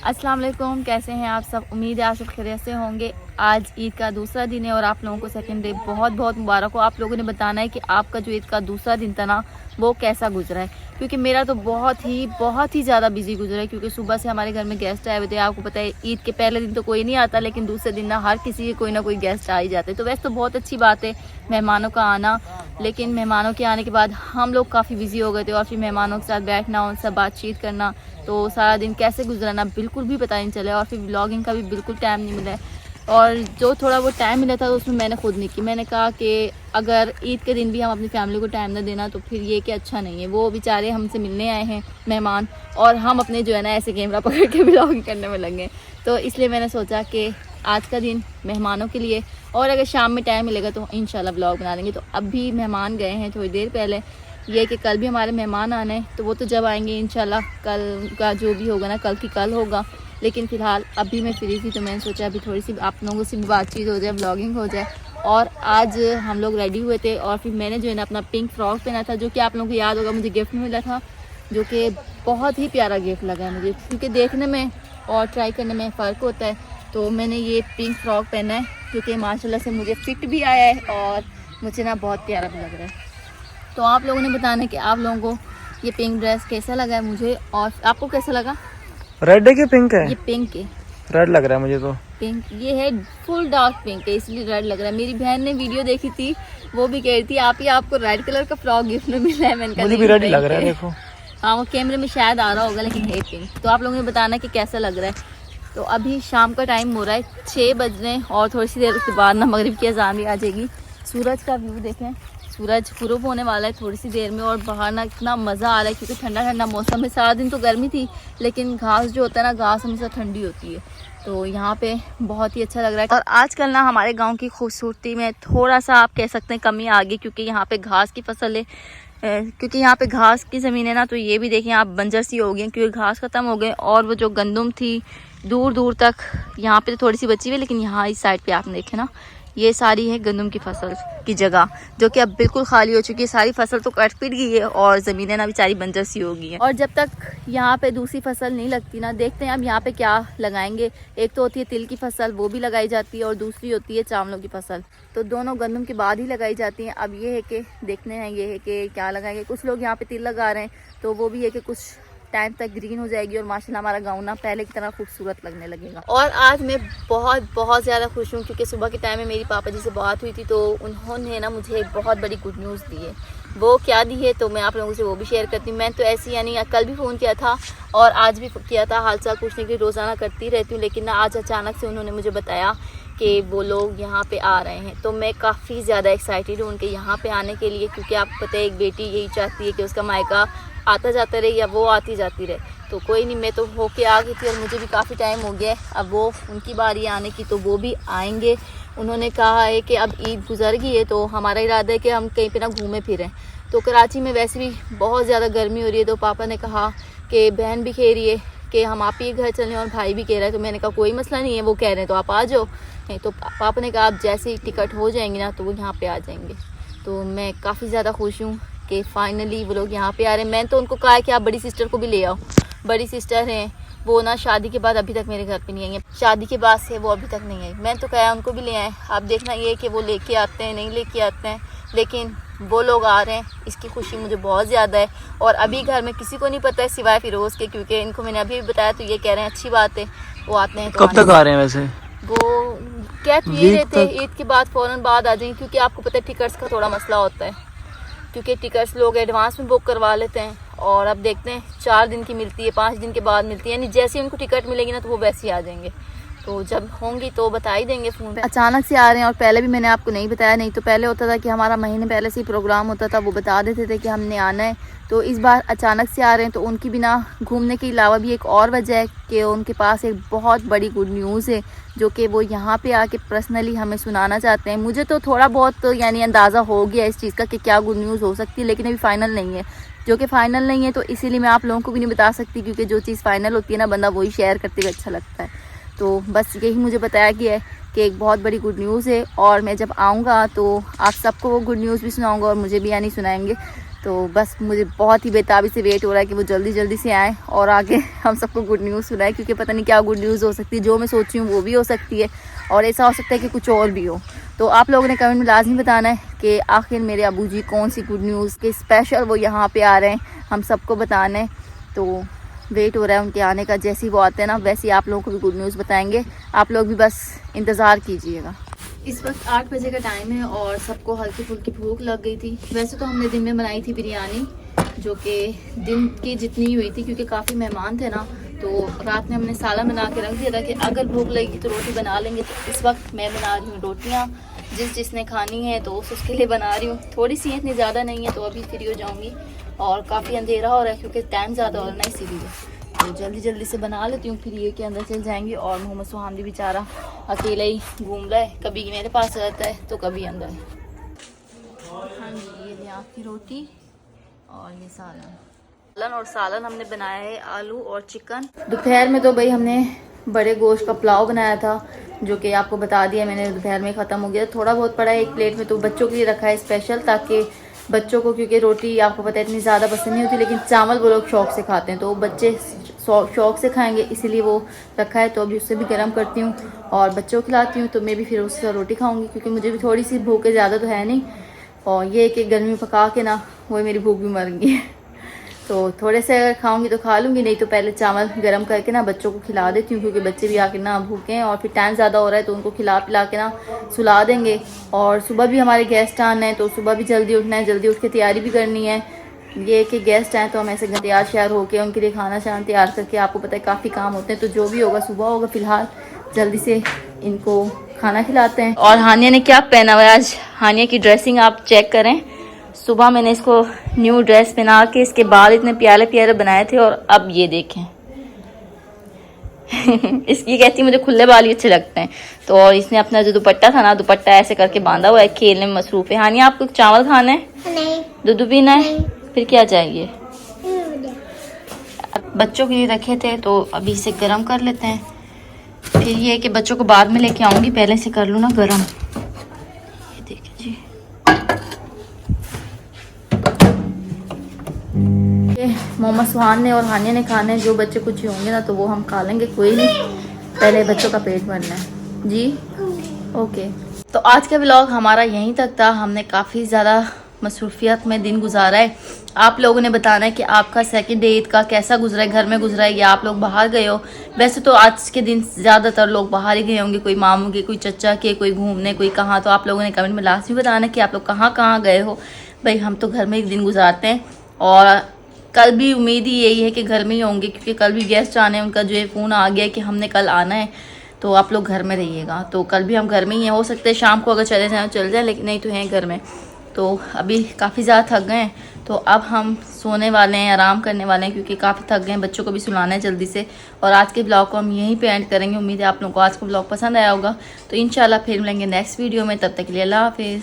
अस्सलाम वालेकुम, कैसे हैं आप सब। उम्मीद है आप सब खैरियत से होंगे। आज ईद का दूसरा दिन है और आप लोगों को सेकंड डे बहुत बहुत मुबारक हो। आप लोगों ने बताना है कि आपका जो ईद का दूसरा दिन था ना वो कैसा गुजरा है, क्योंकि मेरा तो बहुत ही ज़्यादा बिजी गुजरा है। क्योंकि सुबह से हमारे घर में गेस्ट आए हुए थे। आपको पता है ईद के पहले दिन तो कोई नहीं आता, लेकिन दूसरे दिन ना हर किसी के कोई ना कोई गेस्ट आ ही जाते। तो वैसे तो बहुत अच्छी बात है मेहमानों का आना, लेकिन मेहमानों के आने के बाद हम लोग काफ़ी बिजी हो गए थे और फिर मेहमानों के साथ बैठना, उनसे बातचीत करना, तो सारा दिन कैसे गुजरा ना बिल्कुल भी पता नहीं चला। और फिर व्लॉगिंग का भी बिल्कुल टाइम नहीं मिला है। और जो थोड़ा वो टाइम मिला था तो उसमें मैंने खुद नहीं की। मैंने कहा कि अगर ईद के दिन भी हम अपनी फैमिली को टाइम ना देना तो फिर ये कि अच्छा नहीं है। वो बेचारे हमसे मिलने आए हैं मेहमान, और हम अपने जो है ना ऐसे कैमरा पकड़ के व्लॉगिंग करने में लगे। तो इसलिए मैंने सोचा कि आज का दिन मेहमानों के लिए, और अगर शाम में टाइम मिलेगा तो इंशाल्लाह व्लॉग बना देंगे। तो अभी मेहमान गए हैं थोड़ी देर पहले। ये कि कल भी हमारे मेहमान आने हैं, तो वो तो जब आएंगे इंशाल्लाह कल का जो भी होगा ना कल की कल होगा। लेकिन फ़िलहाल अभी मैं फ्री थी तो मैंने सोचा अभी थोड़ी सी आप लोगों से भी बातचीत हो जाए, व्लॉगिंग हो जाए। और आज हम लोग रेडी हुए थे और फिर मैंने जो है ना अपना पिंक फ्रॉक पहना था, जो कि आप लोगों को याद होगा मुझे गिफ्ट में मिला था, जो कि बहुत ही प्यारा गिफ्ट लगा है मुझे, क्योंकि देखने में और ट्राई करने में फ़र्क होता है। तो मैंने ये पिंक फ्रॉक पहना है, जो कि माशाल्लाह से मुझे फिट भी आया है और मुझे ना बहुत प्यारा भी लग रहा है। तो आप लोगों ने बताना है कि आप लोगों को ये पिंक ड्रेस कैसा लगा है मुझे, और आपको कैसा लगा। रेड है कि पिंक है? ये पिंक है। रेड लग रहा है मुझे तो। पिंक ये है, फुल डार्क पिंक है, इसलिए रेड लग रहा है। मेरी बहन ने वीडियो देखी थी, वो भी कह रही थी आप ही आपको रेड कलर का फ्रॉक गिफ्ट में मिला है। मैंने कहा मुझे भी रेड लग रहा है, देखो। हाँ वो कैमरे में शायद आ रहा होगा, लेकिन है पिंक। तो आप लोगों ने बताना कि कैसा लग रहा है। तो अभी शाम का टाइम हो रहा है, 6 बज रहे हैं और थोड़ी सी देर के बाद ना मगरिब की अजान भी आ जाएगी। सूरज का व्यू देखें, सूरज गुरूब होने वाला है थोड़ी सी देर में, और बाहर ना इतना मज़ा आ रहा है क्योंकि ठंडा ठंडा मौसम है। सारा दिन तो गर्मी थी, लेकिन घास जो होता है ना, घास हमेशा ठंडी होती है, तो यहाँ पे बहुत ही अच्छा लग रहा है। और आजकल ना हमारे गांव की खूबसूरती में थोड़ा सा आप कह सकते हैं कमी आ गई, क्योंकि यहाँ पे घास की फसल है, क्योंकि यहाँ पे घास की ज़मीन है ना, तो ये भी देखें आप बंजर सी हो गई क्योंकि घास ख़त्म हो गए। और वो जो गंदम थी दूर दूर तक, यहाँ पे तो थोड़ी सी बची हुई है, लेकिन यहाँ इस साइड पे आपने देखे ना ये सारी है गंदम की फसल की जगह, जो कि अब बिल्कुल खाली हो चुकी है। सारी फसल तो कट पिट गई है और ज़मीनें ना बेचारी बंजर सी हो गई हैं। और जब तक यहाँ पे दूसरी फसल नहीं लगती ना, देखते हैं अब यहाँ पे क्या लगाएंगे। एक तो होती है तिल की फसल, वो भी लगाई जाती है, और दूसरी होती है चावलों की फसल। तो दोनों गंदम के बाद ही लगाई जाती हैं। अब ये है कि देखने हैं, ये है कि क्या लगाएंगे। कुछ लोग यहाँ पे तिल लगा रहे हैं, तो वो भी है कि कुछ टाइम तक ग्रीन हो जाएगी और माशाल्लाह हमारा गाँव ना पहले की तरह खूबसूरत लगने लगेगा। और आज मैं बहुत ज़्यादा खुश हूँ, क्योंकि सुबह के टाइम में मेरी पापा जी से बात हुई थी, तो उन्होंने ना मुझे एक बहुत बड़ी गुड न्यूज़ दी है। वो क्या दी है तो मैं आप लोगों से वो भी शेयर करती हूँ। मैं तो ऐसी यानी कल भी फ़ोन किया था और आज भी किया था, हाल चाल पूछने के लिए रोज़ाना करती रहती हूँ, लेकिन ना आज अचानक से उन्होंने मुझे बताया कि वो लोग यहाँ पे आ रहे हैं। तो मैं काफ़ी ज़्यादा एक्साइटेड हूँ उनके यहाँ पे आने के लिए, क्योंकि आपको पता है एक बेटी यही चाहती है कि उसका मायका आता जाता रहे या वो आती जाती रहे। तो कोई नहीं, मैं तो होके आ गई थी और मुझे भी काफ़ी टाइम हो गया है। अब वो उनकी बारी आने की, तो वो भी आएंगे। उन्होंने कहा है कि अब ईद गुजर गई है तो हमारा इरादा है कि हम कहीं पे ना घूमे फिरें। तो कराची में वैसे भी बहुत ज़्यादा गर्मी हो रही है, तो पापा ने कहा कि बहन भी कह रही है कि हम आप ही घर चलें और भाई भी कह रहा है। तो मैंने कहा कोई मसला नहीं है, वो कह रहे हैं तो आप आ जाओ। तो पापा ने कहा आप जैसे ही टिकट हो जाएंगे ना तो वो यहाँ पे आ जाएंगे। तो मैं काफ़ी ज़्यादा खुश हूँ कि फाइनली वो लोग यहाँ पे आ रहे हैं। मैंने तो उनको कहा है कि आप बड़ी सिस्टर को भी ले आओ। बड़ी सिस्टर हैं वो ना शादी के बाद अभी तक मेरे घर पे नहीं आई है, शादी के बाद से वो अभी तक नहीं आई। मैंने तो कहा उनको भी ले आए। आप देखना ये कि वो लेके आते हैं नहीं लेके आते हैं, लेकिन वो लोग आ रहे हैं, इसकी खुशी मुझे बहुत ज़्यादा है। और अभी घर में किसी को नहीं पता है सिवाय फिरोज़ के, क्योंकि इनको मैंने अभी भी बताया, तो ये कह रहे हैं अच्छी बात है वो आते हैं। तो कब तक आ रहे हैं वैसे? वो कह तो ये रहते हैं ईद के बाद फ़ौरन बाद आ जाएंगे, क्योंकि आपको पता है टिकट्स का थोड़ा मसला होता है, क्योंकि टिकट्स लोग एडवांस में बुक करवा लेते हैं। और अब देखते हैं 4 दिन की मिलती है, 5 दिन के बाद मिलती है, यानी जैसे ही उनको टिकट मिलेगी ना तो वो वैसे ही आ जाएंगे। तो जब होंगी तो बता ही देंगे फ़ोन पे। अचानक से आ रहे हैं, और पहले भी मैंने आपको नहीं बताया। नहीं तो पहले होता था कि हमारा महीने पहले से ही प्रोग्राम होता था, वो बता देते थे कि हमने आना है। तो इस बार अचानक से आ रहे हैं, तो उनकी बिना घूमने के अलावा भी एक और वजह है कि उनके पास एक बहुत बड़ी गुड न्यूज़ है, जो कि वो यहाँ पे आके पर्सनली हमें सुनाना चाहते हैं। मुझे तो थोड़ा बहुत तो यानी अंदाज़ा हो गया इस चीज़ का कि क्या गुड न्यूज़ हो सकती है, लेकिन अभी फाइनल नहीं है। जो कि फ़ाइनल नहीं है तो इसीलिए मैं आप लोगों को भी नहीं बता सकती, क्योंकि जो चीज़ फ़ाइनल होती है ना बंदा वही शेयर करते हुए अच्छा लगता है। तो बस यही मुझे बताया गया है कि एक बहुत बड़ी गुड न्यूज़ है, और मैं जब आऊँगा तो आप सबको वो गुड न्यूज़ भी सुनाऊँगा और मुझे भी यानी सुनाएंगे। तो बस मुझे बहुत ही बेताबी से वेट हो रहा है कि वो जल्दी जल्दी से आए और आगे हम सबको गुड न्यूज़ सुनाए, क्योंकि पता नहीं क्या गुड न्यूज़ हो सकती है। जो मैं सोच रही हूँ वो भी हो सकती है और ऐसा हो सकता है कि कुछ और भी हो। तो आप लोगों ने कमेंट में लाजमी बताना है कि आखिर मेरे अबू जी कौन सी गुड न्यूज़ के स्पेशल वो यहाँ पे आ रहे हैं, हम सबको बताना है। तो वेट हो रहा है उनके आने का। जैसे ही वो आते हैं ना वैसे ही आप लोगों को भी गुड न्यूज़ बताएंगे। आप लोग भी बस इंतज़ार कीजिएगा। इस वक्त 8 बजे का टाइम है और सबको हल्की फुल्की भूख लग गई थी। वैसे तो हमने दिन में बनाई थी बिरयानी, जो कि दिन की जितनी हुई थी, क्योंकि काफ़ी मेहमान थे ना, तो रात में हमने सालन बना के रख दिया था कि अगर भूख लगेगी तो रोटी बना लेंगे। तो इस वक्त मैं बना रही हूँ रोटियाँ, जिसने खानी है तो उसके लिए बना रही हूँ। थोड़ी सी इतनी ज़्यादा नहीं है, तो अभी फ्री हो जाऊँगी और काफ़ी अंधेरा हो रहा है क्योंकि टाइम ज़्यादा हो रहा है ना, इसीलिए तो जल्दी जल्दी से बना लेती हूँ, फिर ये के अंदर चल जाएंगी। और मोहम्मद सुहान भी बेचारा अकेला ही घूम रहा है, कभी मेरे पास रहता है तो कभी अंदर। हाँ जी, ये लिया आपकी रोटी और ये सालन। और सालन हमने बनाया है आलू और चिकन। दोपहर में तो भाई हमने बड़े गोश्त का पुलाव बनाया था, जो कि आपको बता दिया मैंने, दोपहर में ख़त्म हो गया। थोड़ा बहुत पड़ा है एक प्लेट में, तो बच्चों के लिए रखा है स्पेशल, ताकि बच्चों को, क्योंकि रोटी आपको पता है इतनी ज़्यादा पसंद नहीं होती, लेकिन चावल वो लोग शौक़ से खाते हैं, तो बच्चे शौक़ से खाएंगे, इसीलिए वो रखा है। तो अभी उससे भी गर्म करती हूँ और बच्चों को खिलाती हूँ, तो मैं भी फिर उससे रोटी खाऊंगी, क्योंकि मुझे भी थोड़ी सी भूख है, ज़्यादा तो है नहीं। और ये कि गर्मी में पका के ना वो मेरी भूख भी मर गई है। तो थोड़े से अगर खाऊंगी तो खा लूँगी, नहीं तो पहले चावल गर्म करके ना बच्चों को खिला देती हूँ, क्योंकि बच्चे भी आके ना भूखे हैं और फिर टाइम ज़्यादा हो रहा है, तो उनको खिला पिला के ना सुला देंगे। और सुबह भी हमारे गेस्ट आना है, तो सुबह भी जल्दी उठना है, जल्दी उठ के तैयारी भी करनी है। ये कि गेस्ट आए तो हम ऐसे तैयार श्यार होकर उनके लिए खाना शाना तैयार करके, आपको पता है काफ़ी काम होते हैं, तो जो भी होगा सुबह होगा। फ़िलहाल जल्दी से इनको खाना खिलाते हैं। और हानिया ने क्या पहना हुआ है आज, हानिया की ड्रेसिंग आप चेक करें। सुबह मैंने इसको न्यू ड्रेस पहना के इसके बाल इतने प्यारे प्यारे बनाए थे, और अब ये देखें। इसकी कहती मुझे खुले बाल ही अच्छे लगते हैं। तो और इसने अपना जो दुपट्टा था ना, दुपट्टा ऐसे करके बांधा हुआ है, खेलने में मसरूफ है। हानिया आपको चावल खाना है? नहीं। दूध पीना है? फिर क्या चाहिए? बच्चों के लिए रखे थे, तो अभी इसे गर्म कर लेते हैं। फिर ये है कि बच्चों को बाद में लेके आऊंगी, पहले से कर लूँ ना गर्म। ये देखिए जी, मोहम्मद सुहान ने और हानिया ने खाने, जो बच्चे कुछ ही होंगे ना तो वो हम खा लेंगे, कोई नहीं, पहले बच्चों का पेट भरना है जी। ओके, तो आज का व्लॉग हमारा यहीं तक था। हमने काफ़ी ज़्यादा मसरूफियत में दिन गुजारा है। आप लोगों ने बताना है कि आपका सेकंड डे ईद का कैसा गुजरा है, घर में गुजरा है या आप लोग बाहर गए हो। वैसे तो आज के दिन ज़्यादातर लोग बाहर ही गए होंगे, कोई मामू के, कोई चचा के, कोई घूमने, कोई कहाँ। तो आप लोगों ने कमेंट में लास्ट में बताना कि आप लोग कहाँ कहाँ गए हो। भाई हम तो घर में ही दिन गुजारते हैं, और कल भी उम्मीद ही यही है कि घर में ही होंगे, क्योंकि कल भी गेस्ट आने हैं। उनका जो है फ़ोन आ गया कि हमने कल आना है, तो आप लोग घर में रहिएगा। तो कल भी हम घर में ही हैं, हो सकते हैं शाम को अगर चले जाएँ चल जाए, लेकिन नहीं तो हैं घर में। तो अभी काफ़ी ज़्यादा थक गए हैं, तो अब हम सोने वाले हैं, आराम करने वाले हैं, क्योंकि काफ़ी थक गए हैं। बच्चों को भी सुलाना है जल्दी से। और आज के ब्लॉग को हम यहीं पे एंड करेंगे। उम्मीद है आप लोगों को आज का ब्लॉग पसंद आया होगा। तो इंशाल्लाह फिर मिलेंगे नेक्स्ट वीडियो में, तब तक के लिए अल्लाह हाफिज़।